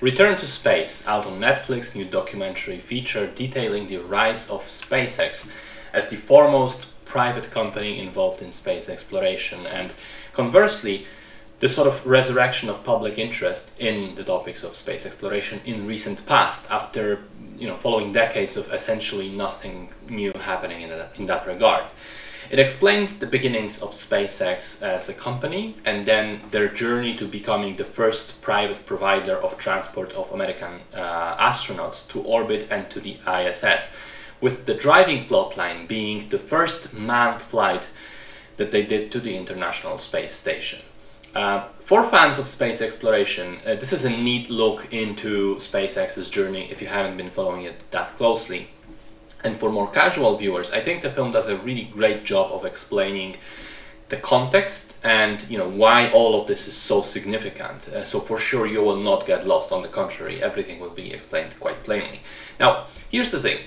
Return to Space, out on Netflix, new documentary feature detailing the rise of SpaceX as the foremost private company involved in space exploration, and conversely, the sort of resurrection of public interest in the topics of space exploration in recent past, after following decades of essentially nothing new happening in that regard. It explains the beginnings of SpaceX as a company and then their journey to becoming the first private provider of transport of American astronauts to orbit and to the ISS, with the driving plotline being the first manned flight that they did to the International Space Station. For fans of space exploration, this is a neat look into SpaceX's journey if you haven't been following it that closely. And for more casual viewers, I think the film does a really great job of explaining the context and why all of this is so significant. So for sure you will not get lost. On the contrary, everything will be explained quite plainly. Now, here's the thing.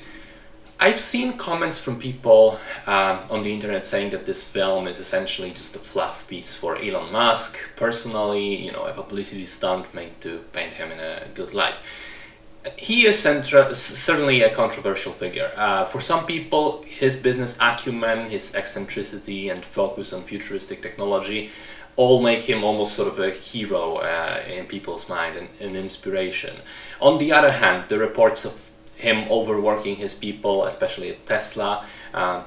I've seen comments from people on the internet saying that this film is essentially just a fluff piece for Elon Musk. Personally, a publicity stunt made to paint him in a good light. He is certainly a controversial figure. For some people, his business acumen, his eccentricity and focus on futuristic technology all make him almost sort of a hero in people's mind and an inspiration. On the other hand, the reports of him overworking his people, especially at Tesla,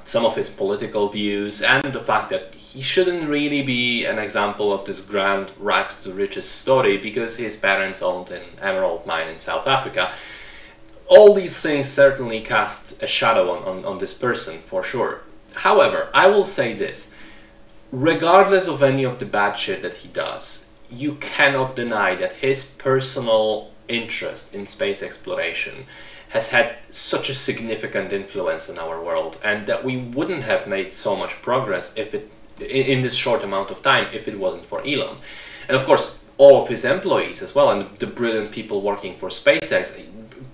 some of his political views, and the fact that he shouldn't really be an example of this grand rags to riches story because his parents owned an emerald mine in South Africa. All these things certainly cast a shadow on this person, for sure. However, I will say this, regardless of any of the bad shit that he does, you cannot deny that his personal interest in space exploration has had such a significant influence on our world, and that we wouldn't have made so much progress in this short amount of time if it wasn't for Elon. And of course, all of his employees as well, and the brilliant people working for SpaceX,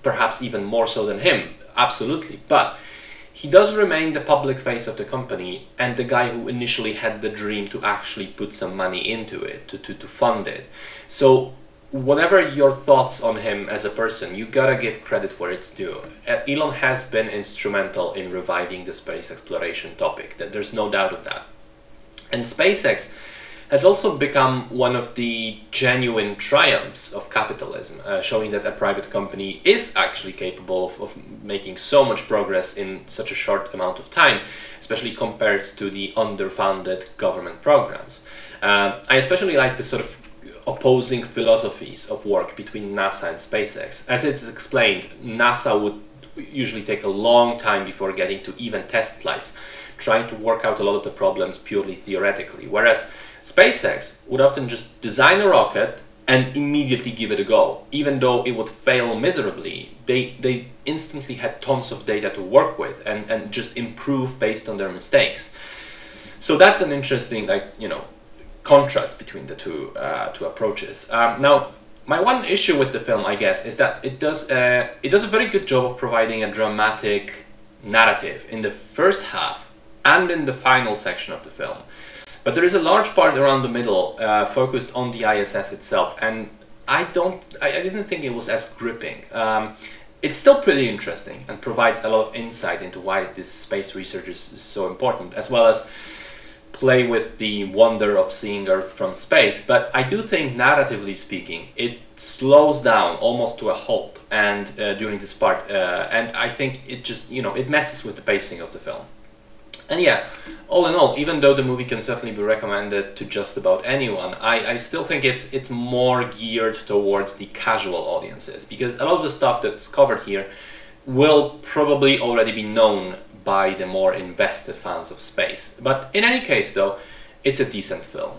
perhaps even more so than him, absolutely. But he does remain the public face of the company and the guy who initially had the dream to actually put some money into it, to fund it. So whatever your thoughts on him as a person, you gotta give credit where it's due. Elon has been instrumental in reviving the space exploration topic, there's no doubt of that. And SpaceX has also become one of the genuine triumphs of capitalism, showing that a private company is actually capable of making so much progress in such a short amount of time, especially compared to the underfunded government programs. I especially like the sort of opposing philosophies of work between NASA and SpaceX. As it's explained, NASA would usually take a long time before getting to even test flights, trying to work out a lot of the problems purely theoretically, whereas SpaceX would often just design a rocket and immediately give it a go. Even though it would fail miserably, they instantly had tons of data to work with and just improve based on their mistakes. So that's an interesting, contrast between the two approaches. Now, my one issue with the film, I guess, is that it does a very good job of providing a dramatic narrative in the first half and in the final section of the film. But there is a large part around the middle focused on the ISS itself, and I didn't think it was as gripping. It's still pretty interesting and provides a lot of insight into why this space research is so important, as well as play with the wonder of seeing Earth from space. But I do think, narratively speaking, it slows down almost to a halt and during this part, and I think it just, it messes with the pacing of the film. And yeah, all in all, even though the movie can certainly be recommended to just about anyone, I still think it's more geared towards the casual audiences, because a lot of the stuff that's covered here will probably already be known by the more invested fans of space. But in any case though, it's a decent film.